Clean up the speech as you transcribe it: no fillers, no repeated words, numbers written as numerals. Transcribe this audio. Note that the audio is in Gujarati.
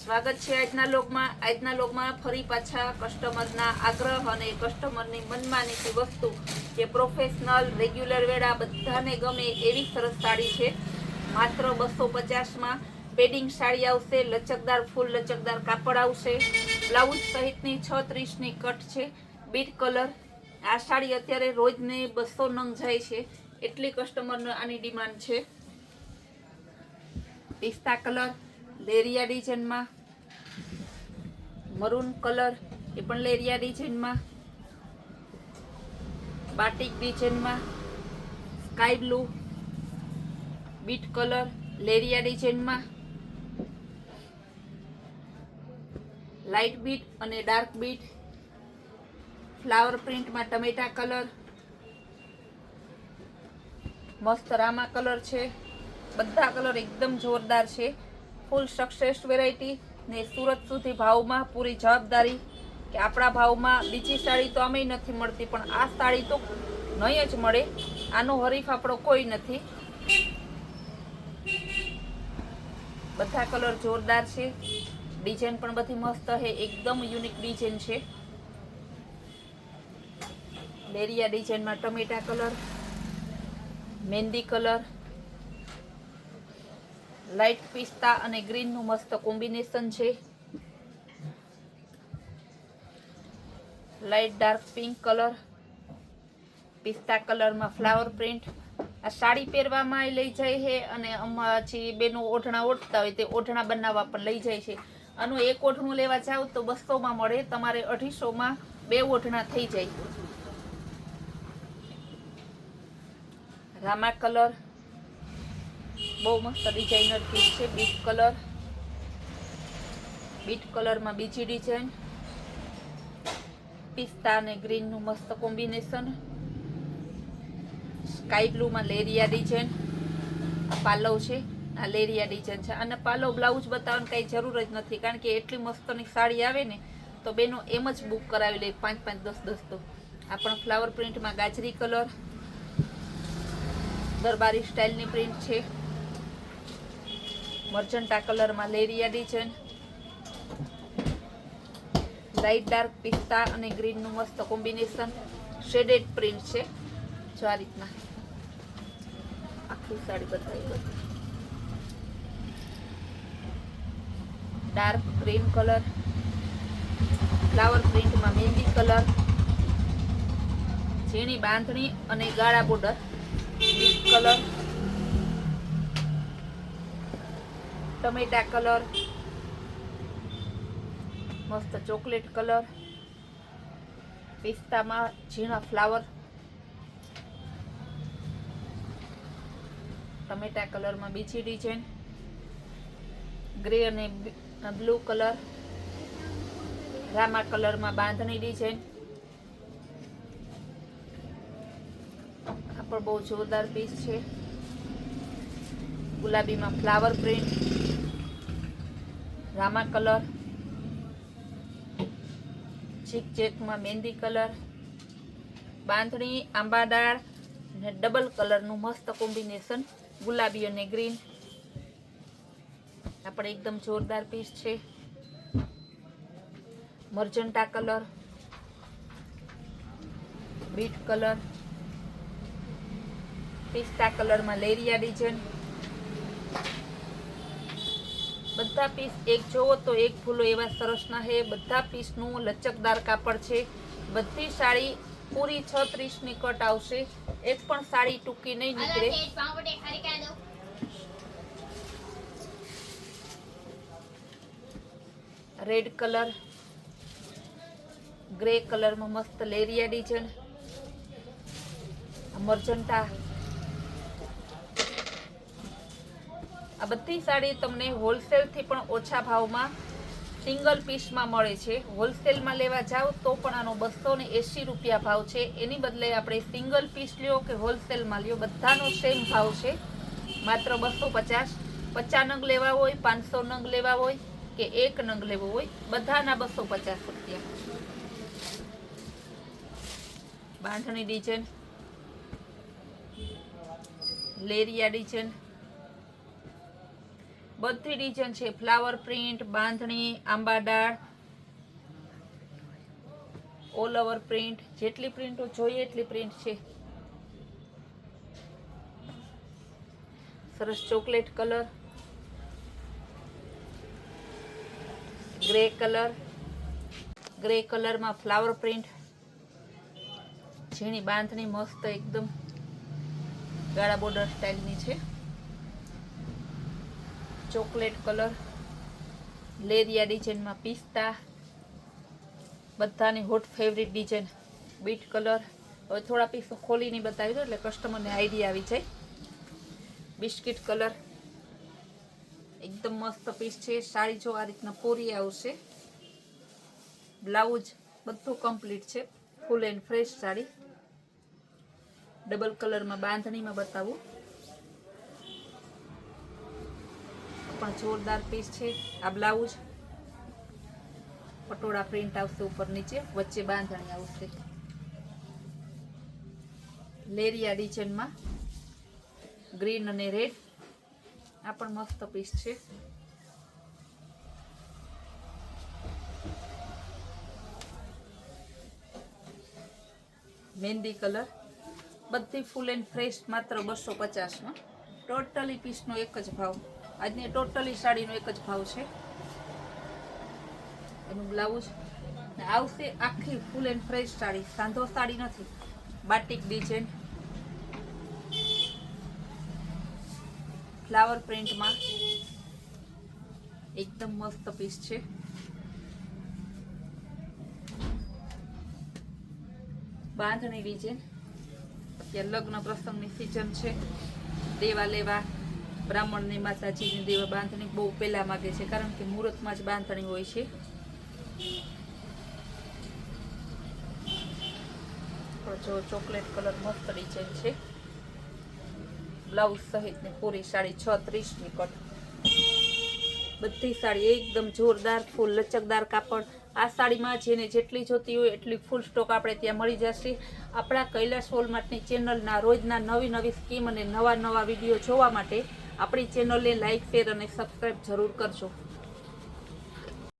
સ્વાગત છે આજના લોગમાં ફરી પાછા કસ્ટમરના આગ્રહ અને કસ્ટમરની મનમાનીથી વસ્તુ કે પ્રોફેશનલ રેગ્યુલર વેડા બધાને ગમે એવી સરસ સાડી છે। માત્ર 250માં પેડિંગ સાડી આવશે, લચકદાર ફૂલ લચકદાર કાપડ આવશે, બ્લાઉઝ સહિતની 36ની કટ છે, બીટ કલર। આ સાડી અત્યારે રોજને 200 નંગ જાય છે, એટલી કસ્ટમરનો આની ડિમાન્ડ છે। પિસ્તા કલર લેરિયા ડિઝાઇનમાં, મરૂન કલર એ પણ લેરિયા ડિઝાઇનમાં, બાટિક ડિઝાઇનમાં, સ્કાય બ્લુ, બીટ કલર લેરિયા ડિઝાઇનમાં, લાઇટ બીટ અને ડાર્ક બીટ, ફ્લાવર પ્રિન્ટમાં ટમેટા કલર, મસ્ત રામા કલર છે। બધા કલર એકદમ જોરદાર છે। ફૂલ સક્સેસ વેરાયટી ને સુરત સુધી ભાવમાં પૂરી જવાબદારી કે આપણા ભાવમાં બીજી સાડી તો આમે નથી મળતી, પણ આ સાડી તો નહીં જ મળે, આનો હરીફ આપણો કોઈ નથી। બધા કલર જોરદાર છે, ડિઝાઇન પણ બધી મસ્ત છે, એકદમ યુનિક ડિઝાઇન છે। લેરિયા ડિઝાઇનમાં ટમેટા કલર, મહેંદી કલર, લાઇટ પિસ્તા અને ગ્રીનનું મસ્ત કોમ્બિનેશન છે। લાઇટ ડાર્ક પિંક કલર, પિસ્તા કલરમાં ફ્લાવર પ્રિન્ટ। આ સાડી પહેરવામાં લઈ જાય છે અને પછી બેનો ઓઢણા ઓઢતા હોય તે ઓઢણા બનાવવા પણ લઈ જાય છે। આનું એક ઓઢણું લેવા જાવ તો 200માં મળે, તમારે 250માં 2 ઓઢણા થઈ જાય। રામા કલર બહુ મસ્ત ડિઝાઇનર પીસ છે। બીટ કલર, બીટ કલરમાં બીજી ડિઝાઇન, પિસ્તા અને ગ્રીનનું મસ્ત કોમ્બિનેશન, સ્કાય બ્લુમાં લેરિયા ડિઝાઇન। આ પાલવ છે, આ લેરિયા ડિઝાઇન છે। અને પાલવ બ્લાઉઝ બતાવવાની કઈ જરૂર જ નથી, કારણ કે એટલી મસ્તની સાડી આવે ને તો બેનો એમ જ બુક કરાવી લે 5-5, 10-10 તો। આ પણ ફ્લાવર પ્રિન્ટમાં ગાજરી કલર, દરબારી સ્ટાઇલની પ્રિન્ટ છે, મર્જન્ટા કલરમાં લેરિયા ડિઝાઇન, લાઇટ ડાર્ક પિસ્તા અને ગ્રીનનું મસ્ત કોમ્બિનેશન, શેડેડ પ્રિન્ટ છે। જો આ રીતના આખી સાડી બતાવી દો। ડાર્ક ગ્રીન કલર, ફ્લાવર પ્રિન્ટમાં મહેંદી કલર, ઝીણી બાંધણી અને ગાળા બોર્ડર, બીટ કલર, ટમેટા કલર, મસ્ત ચોકલેટ કલર, પિસ્તામાં ઝીણા ફ્લાવર, ટમેટા કલરમાં બીજી ડિઝાઇન, ગ્રે અને બ્લુ કલર, રામા કલરમાં બાંધણી ડિઝાઇન। આ પણ બહુ જોરદાર પીસ છે। ગુલાબીમાં ફ્લાવર પ્રિન્ટ, રામા કલર, ચીક ચેકમાં મહેંદી કલર, બાંધણી આંબાદાળ અને ડબલ કલરનું મસ્ત કોમ્બિનેશન, ગુલાબી અને ગ્રીન। આ પણ એકદમ જોરદાર પીસ છે। મર્જન્ટા કલર, બીટ કલર, પિસ્તા કલરમાં લેરિયા ડિઝાઇન। બધા પીસ એક જોવો તો એક ભૂલો એવા સરસના છે। બધા પીસનું લચકદાર કાપડ છે। બધી સાડી પૂરી 36ની કટ આવશે, એક પણ સાડી ટૂંકી નહીં નીકળે। રેડ કલર, ગ્રે કલરમાં મસ્ત લેરિયા ડિઝાઇન, મર્જન્ટા। આ બધી સાડી તમને હોલસેલથી પણ ઓછા ભાવમાં સિંગલ પીસમાં મળે છે। હોલસેલમાં લેવા જાઓ તો પણ આનો 280 રૂપિયા ભાવ છે, એની બદલે આપણે સિંગલ પીસ લ્યો કે હોલસેલમાં લ્યો બધાનો સેમ ભાવ છે, માત્ર 250। 50 નંગ લેવા હોય, 500 નંગ લેવા હોય કે 1 નંગ લેવો હોય, બધાના 250 રૂપિયા। બાંધણી ડિઝાઇન, લેરિયા ડિઝાઇન, બધી ડિઝાઇન છે, ફ્લાવર પ્રિન્ટ, બાંધણી, આંબા ડાળ, ઓલ ઓવર પ્રિન્ટ, જેટલી પ્રિન્ટો જોઈએ એટલી પ્રિન્ટ છે. સરસ chocolate colour, grey colour, grey કલરમાં ફ્લાવર પ્રિન્ટ, ઝીણી બાંધણી મસ્ત એકદમ ગાળા બોર્ડર સ્ટાઇલની છે. ચોકલેટ કલર, લેરિયા ડિઝાઇનમાં પિસ્તા, બધાની hot favourite design bit colour. હવે થોડા પીસો ખોલીને બતાવી દો એટલે કસ્ટમરને આઈડિયા આવી જાય. બિસ્કિટ કલર એકદમ મસ્ત પીસ છે. સાડી જો આ રીતના પૂરી આવશે. બ્લાઉઝ બધું કમ્પ્લીટ છે, ફૂલ એન્ડ ફ્રેશ સાડી. ડબલ કલરમાં બાંધણીમાં બતાવું, પણ જોરદાર પીસ છે. આ બ્લાઉઝ પટોળા પ્રિન્ટ આવશે, ઉપર નીચે વચ્ચે બાંધણી આવશે. લેરિયા ડિઝાઇનમાં ગ્રીન અને રેડ, આ પણ મસ્ત પીસ છે. મહેંદી કલર, બધી ફૂલ એન્ડ ફ્રેશ, માત્ર 250માં. ટોટલી પીસનો એક જ ભાવ, આજની ટોટલી સાડીનો એક જ ભાવ છે. એનું બ્લાઉઝ આવશે આખી ફૂલ એન્ડ ફ્રેશ સાડી, સાંધો સાડી નથી. બાટિક ડિઝાઇન ફ્લાવર પ્રિન્ટમાં એકદમ મસ્ત પીસ છે. બાંધણી ડિઝાઇન, અત્યારે લગ્ન પ્રસંગની સિઝન છે, દેવા લેવા, બ્રાહ્મણની માતાજીની દેવા બાંધણી બહુ પહેલા માગે છે, કારણ કે મુહૂર્તમાં જ બાંધણી હોય છે. જો ચોકલેટ કલર મસ્ત ડિઝાઇન છે. બ્લાઉઝ સહિતની પૂરી સાડી 630ની કટ. બધી સાડી એકદમ જોરદાર, ફૂલ લચકદાર કાપડ. આ સાડીમાં જેને જેટલી જોતી હોય એટલી ફૂલ સ્ટોક આપણે ત્યાં મળી જશે. આપણા કૈલાસ વોલમાર્ટની ચેનલના રોજના નવી સ્કીમ અને નવા વિડીયો જોવા માટે આપણી ચેનલને લાઇક, શેર અને સબસ્ક્રાઈબ જરૂર કરજો.